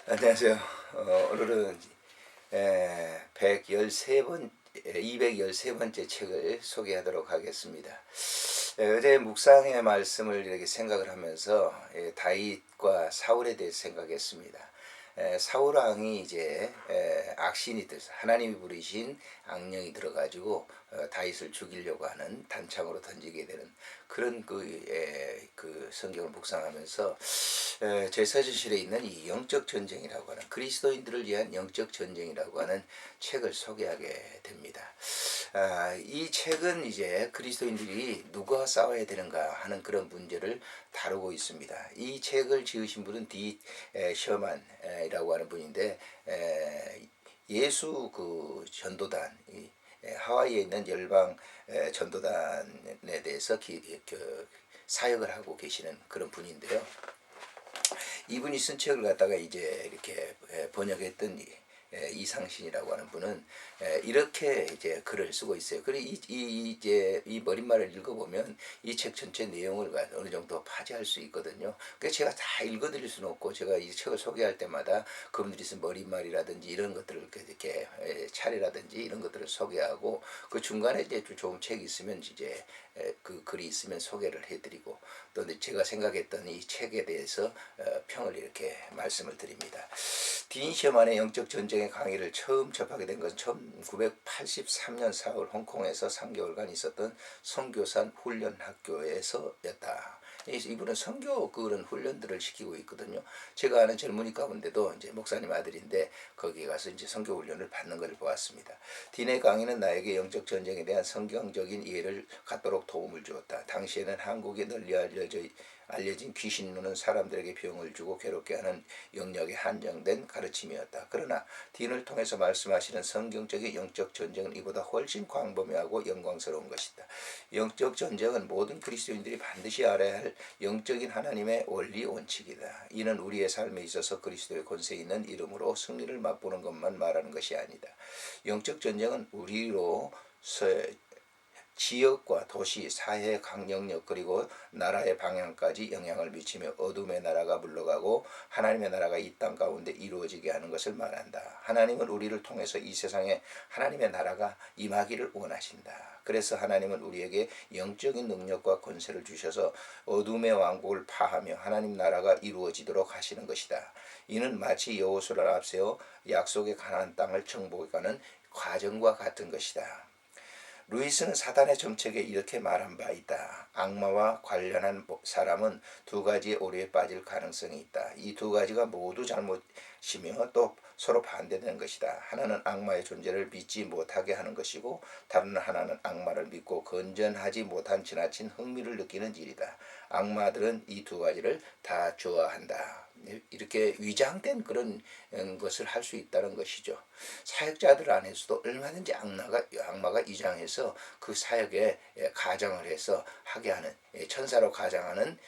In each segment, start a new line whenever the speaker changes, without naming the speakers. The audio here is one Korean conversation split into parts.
안녕하세요. 오늘은 213번째 책을 소개하도록 하겠습니다. 어제 묵상의 말씀을 이렇게 생각을 하면서 다윗과 사울에 대해서 생각했습니다. 사울 왕이 이제 악신이 들어서 하나님이 부르신 악령이 들어가지고 다윗을 죽이려고 하는 단창으로 던지게 되는 그런 그 성경을 묵상하면서 제 서신실에 있는 이 영적 전쟁이라고 하는 그리스도인들을 위한 영적 전쟁이라고 하는 책을 소개하게 됩니다. 이 책은 이제 그리스도인들이 누구와 싸워야 되는가 하는 그런 문제를 다루고 있습니다. 이 책을 지으신 분은 디 셔만이라고 하는 분인데 예수 그 전도단 하와이에 있는 열방 전도단에 대해서 사역을 하고 계시는 그런 분인데요. 이분이 쓴 책을 갖다가 이제 이렇게 번역했던 이상신이라고 하는 분은 이렇게 이제 글을 쓰고 있어요. 그리고 이제 이 머릿말을 읽어보면 이 책 전체 내용을 어느 정도 파지할 수 있거든요. 그래서 제가 다 읽어드릴 수는 없고 제가 이 책을 소개할 때마다 그분들이 쓴 머릿말이라든지 이런 것들을 이렇게 차례라든지 이런 것들을 소개하고 그 중간에 이제 좋은 책이 있으면 이제 그 글이 있으면 소개를 해드리고 또 제가 생각했던 이 책에 대해서 평을 이렇게 말씀을 드립니다. 딘 셔만의 영적 전쟁의 강의를 처음 접하게 된 것은 1983년 4월 홍콩에서 3개월간 있었던 선교산 훈련학교에서였다. 이분은 선교 그런 훈련들을 시키고 있거든요. 제가 아는 젊은이 가운데도 이제 목사님 아들인데 거기 가서 이제 선교 훈련을 받는 것을 보았습니다. 딘의 강의는 나에게 영적 전쟁에 대한 성경적인 이해를 갖도록 도움을 주었다. 당시에는 한국에 널리 알려진 귀신론은 사람들에게 병을 주고 괴롭게 하는 영역에 한정된 가르침이었다. 그러나 딘을 통해서 말씀하시는 성경적인 영적 전쟁은 이보다 훨씬 광범위하고 영광스러운 것이다. 영적 전쟁은 모든 그리스도인들이 반드시 알아야 할 영적인 하나님의 원리 원칙이다. 이는 우리의 삶에 있어서 그리스도의 권세 있는 이름으로 승리를 맛보는 것만 말하는 것이 아니다. 영적 전쟁은 우리로서 지역과 도시, 사회, 강영역 그리고 나라의 방향까지 영향을 미치며 어둠의 나라가 물러가고 하나님의 나라가 이 땅 가운데 이루어지게 하는 것을 말한다. 하나님은 우리를 통해서 이 세상에 하나님의 나라가 임하기를 원하신다. 그래서 하나님은 우리에게 영적인 능력과 권세를 주셔서 어둠의 왕국을 파하며 하나님 나라가 이루어지도록 하시는 것이다. 이는 마치 여호수아를 앞세워 약속의 가나안 땅을 정복하는 과정과 같은 것이다. 루이스는 사단의 정책에 이렇게 말한 바 있다. 악마와 관련한 사람은 두 가지의 오류에 빠질 가능성이 있다. 이 두 가지가 모두 잘못이며 또 서로 반대되는 것이다. 하나는 악마의 존재를 믿지 못하게 하는 것이고 다른 하나는 악마를 믿고 건전하지 못한 지나친 흥미를 느끼는 일이다. 악마들은 이 두 가지를 다 좋아한다. 이렇게 위장된 그런 것을 할 수 있다는 것이죠. 사역자들 안에서도 얼마든지 악마가 위장해서 그 사역에 가장을 해서 하게 하는 천사로 가장하는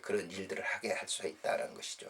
그런 일들을 하게 할 수 있다는 것이죠.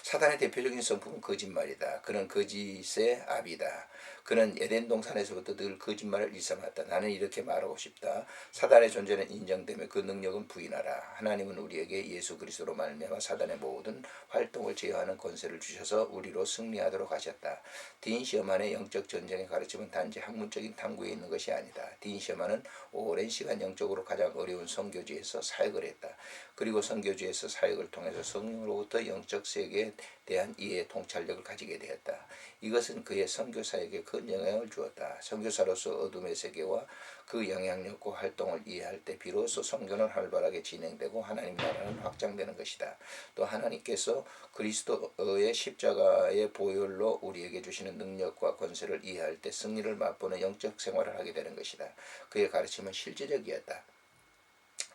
사단의 대표적인 성품은 거짓말이다. 그는 거짓의 아비다. 그는 에덴 동산에서부터 늘 거짓말을 일삼았다. 나는 이렇게 말하고 싶다. 사단의 존재는 인정되며 그 능력은 부인하라. 하나님은 우리에게 예수 그리스도로 말미암아 사단의 모든 활동을 제어하는 권세를 주셔서 우리로 승리하도록 하셨다. 딘 셔만의 영적 전쟁의 가르침은 단지 학문적인 탐구에 있는 것이 아니다. 딘 셔만은 오랜 시간 영적으로 가장 어려운 선교지에서 사역을 했다. 그리고 선교지에서 사역을 통해서 성령으로부터 영적 세계에 대한 이해의 통찰력을 가지게 되었다. 이것은 그의 선교 사역에 큰 영향을 주었다. 선교사로서 어둠의 세계와 그 영향력과 활동을 이해할 때 비로소 선교는 활발하게 진행되고 하나님 나라는 확장되는 것이다. 또 하나님께서 그리스도의 십자가의 보혈로 우리에게 주시는 능력과 권세를 이해할 때 승리를 맛보는 영적 생활을 하게 되는 것이다. 그의 가르침은 실질적이었다.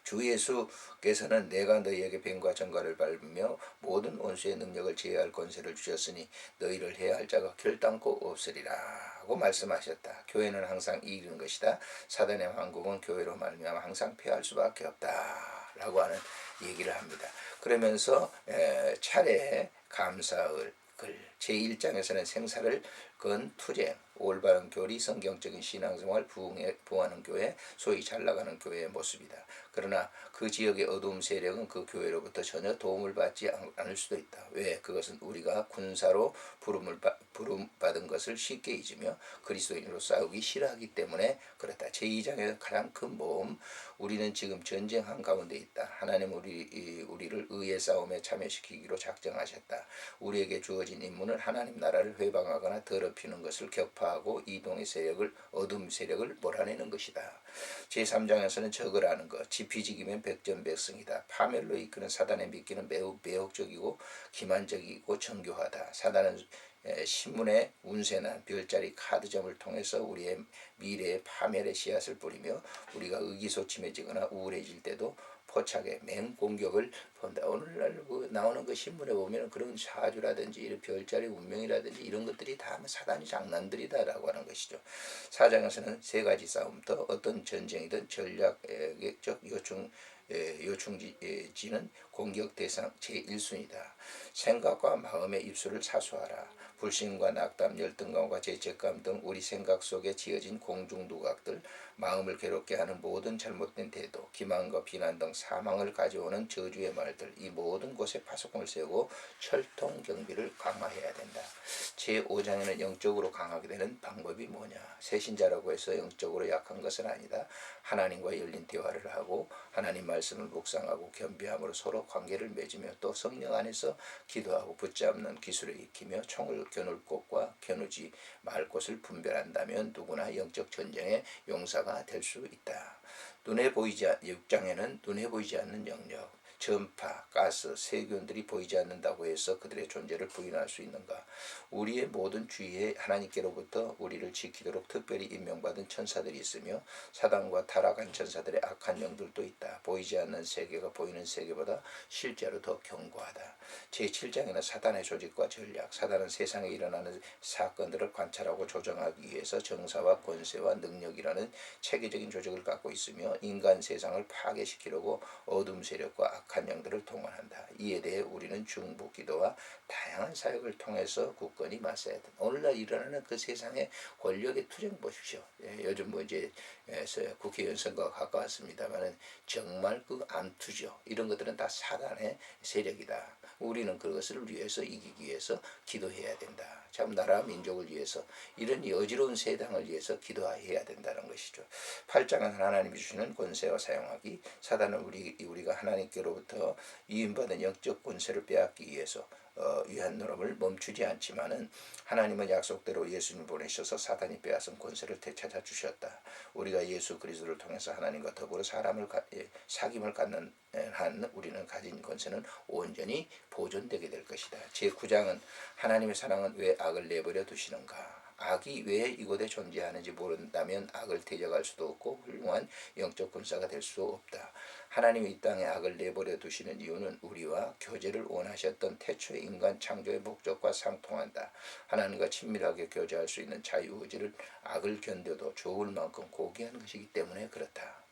주 예수께서는 내가 너희에게 뱀과 정갈을 밟으며 모든 원수의 능력을 제어할 권세를 주셨으니 너희를 해야 할 자가 결단코 없으리라 하고 말씀하셨다. 교회는 항상 이기는 것이다. 사단의 왕국은 교회로 말미암아 항상 패할 수밖에 없다 라고 하는 얘기를 합니다. 그러면서 차례 감사의 글 제1장에서는 생사를 건 투쟁 올바른 교리, 성경적인 신앙생활, 부흥하는 교회, 소위 잘나가는 교회의 모습이다. 그러나 그 지역의 어두움 세력은 그 교회로부터 전혀 도움을 받지 않을 수도 있다. 왜? 그것은 우리가 군사로 부름받은 것을 쉽게 잊으며 그리스도인으로 싸우기 싫어하기 때문에 그렇다. 제2장의 가장 큰 모험, 우리는 지금 전쟁 한가운데 있다. 하나님 우리를 의의 싸움에 참여시키기로 작정하셨다. 우리에게 주어진 임무는 하나님 나라를 회방하거나 더럽히는 것을 격파하고 이동의 세력을, 어둠 세력을 몰아내는 것이다. 제3장에서는 적으라는 것, 지피지기면 백전백승이다. 파멸로 이끄는 사단의 미끼는 매우 매혹적이고 기만적이고 정교하다. 사단은 신문의 운세나 별자리 카드점을 통해서 우리의 미래의 파멸의 씨앗을 뿌리며 우리가 의기소침해지거나 우울해질 때도 포착에 맹공격을 본다. 오늘날 나오는 그 신문에 보면 그런 사주라든지 이런 별자리 운명이라든지 이런 것들이 다 사단이 장난들이다라고 하는 것이죠. 4장에서는 세 가지 싸움부터 어떤 전쟁이든 전략적 요충지는 공격 대상 제1순위다. 생각과 마음의 입술을 사수하라. 불신과 낙담, 열등감과 죄책감 등 우리 생각 속에 지어진 공중두각들, 마음을 괴롭게 하는 모든 잘못된 태도, 기만과 비난 등 사망을 가져오는 저주의 말들, 이 모든 곳에 파수꾼을 세우고 철통 경비를 강화해야 된다. 제5장에는 영적으로 강하게 되는 방법이 뭐냐? 새신자라고 해서 영적으로 약한 것은 아니다. 하나님과 열린 대화를 하고 하나님 말씀을 묵상하고 겸비함으로 서로 관계를 맺으며 또 성령 안에서 기도하고 붙잡는 기술을 익히며 총을 겨눌 곳과 겨누지 말 곳을 분별한다면 누구나 영적 전쟁의 용사가 될 수 있다. 6장에는 눈에 보이지 않는 영역, 전파, 가스, 세균들이 보이지 않는다고 해서 그들의 존재를 부인할 수 있는가? 우리의 모든 주위에 하나님께로부터 우리를 지키도록 특별히 임명받은 천사들이 있으며 사단과 타락한 천사들의 악한 영들도 있다. 보이지 않는 세계가 보이는 세계보다 실제로 더 견고하다. 제7장에는 사단의 조직과 전략, 사단은 세상에 일어나는 사건들을 관찰하고 조정하기 위해서 정사와 권세와 능력이라는 체계적인 조직을 갖고 있으며 인간 세상을 파괴시키려고 어둠 세력과 악한 영들을 동원한다. 이에 대해 우리는 중보 기도와 다양한 사역을 통해서 굳건히 맞서야 된다. 오늘날 일어나는 그 세상의 권력의 투쟁 보십시오. 요즘 이제 국회의원 선거가 가까웠습니다만은 정말 그 암투죠. 이런 것들은 다 사단의 세력이다. 우리는 그것을 위해서 이기기 위해서 기도해야 된다. 참 나라 민족을 위해서 이런 여지러운 세상을 위해서 기도해야 된다는 것이죠. 8장은 하나님이 주시는 권세와 사용하기, 사단은 우리가 하나님께로부터 위임받은 영적 권세를 빼앗기 위해서 위한 노름을 멈추지 않지만은 하나님은 약속대로 예수님을 보내셔서 사단이 빼앗은 권세를 되찾아 주셨다. 우리가 예수 그리스도를 통해서 하나님과 더불어 사귐을 갖는 한 우리는 가진 권세는 온전히 보존되게 될 것이다. 제9장은 하나님의 사랑은 왜 악을 내버려 두시는가? 악이 왜 이곳에 존재하는지 모른다면 악을 대적할 수도 없고 훌륭한 영적 군사가 될 수 없다. 하나님이 이 땅에 악을 내버려 두시는 이유는 우리와 교제를 원하셨던 태초의 인간 창조의 목적과 상통한다. 하나님과 친밀하게 교제할 수 있는 자유의지를 악을 견뎌도 좋을 만큼 고귀한 것이기 때문에 그렇다.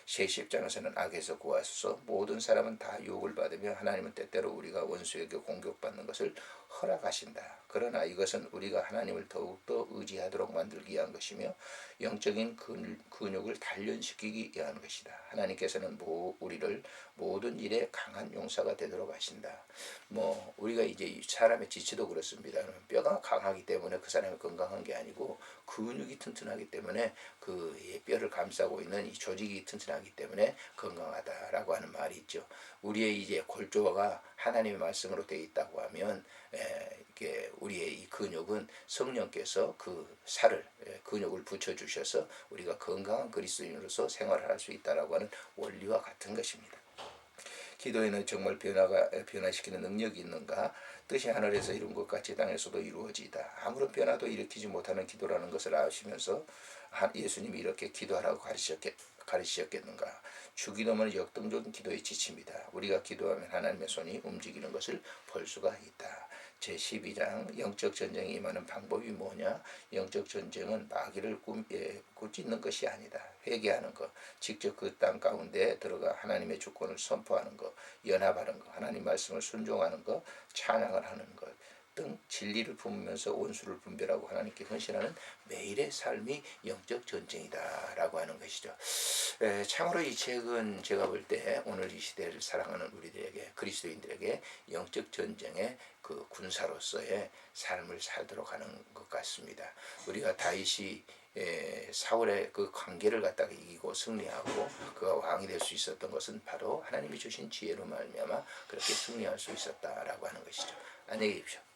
제10장에서는 악에서 구하소서, 모든 사람은 다 유혹을 받으며 하나님은 때때로 우리가 원수에게 공격받는 것을 허락하신다. 그러나 이것은 우리가 하나님을 더욱더 의지하도록 만들기 위한 것이며 영적인 근육을 단련시키기 위한 것이다. 하나님께서는 우리를 모든 일에 강한 용사가 되도록 하신다. 우리가 이제 사람의 지체도 그렇습니다. 뼈가 강하기 때문에 그 사람이 건강한 게 아니고 근육이 튼튼하기 때문에 그 뼈를 감싸고 있는 이 조직이 튼튼하기 때문에 건강하다라고 하는 말이 있죠. 우리의 이제 골조가 하나님의 말씀으로 되어 있다고 하면 이게 우리의 이 근육은 성령께서 그 살을 근육을 붙여주셔서 우리가 건강한 그리스도인으로서 생활을 할 수 있다라고 하는 원리와 같은 것입니다. 기도에는 정말 변화시키는 능력이 있는가? 뜻이 하늘에서 이룬 것 같이 땅에서도 이루어지다. 아무런 변화도 일으키지 못하는 기도라는 것을 아시면서 예수님이 이렇게 기도하라고 가르치셨겠는가? 주기도문은 역동적인 기도의 지침이다. 우리가 기도하면 하나님의 손이 움직이는 것을 볼 수가 있다. 제12장 영적 전쟁이 임하는 방법이 뭐냐? 영적 전쟁은 마귀를 꾸짖는 것이 아니다. 회개하는 것, 직접 그 땅 가운데 들어가 하나님의 주권을 선포하는 것, 연합하는 것, 하나님 말씀을 순종하는 것, 찬양을 하는 것 등 진리를 품으면서 원수를 분별하고 하나님께 헌신하는 매일의 삶이 영적 전쟁이다라고 하는 것이죠. 참으로 이 책은 제가 볼 때 오늘 이 시대를 살아가는 우리들에게, 그리스도인들에게 영적 전쟁의 그 군사로서의 삶을 살도록 하는 것 같습니다. 우리가 다윗이 사울의 그 관계를 갖다가 이기고 승리하고 그가 왕이 될 수 있었던 것은 바로 하나님이 주신 지혜로 말미암아 그렇게 승리할 수 있었다라고 하는 것이죠. 안녕히 계십시오.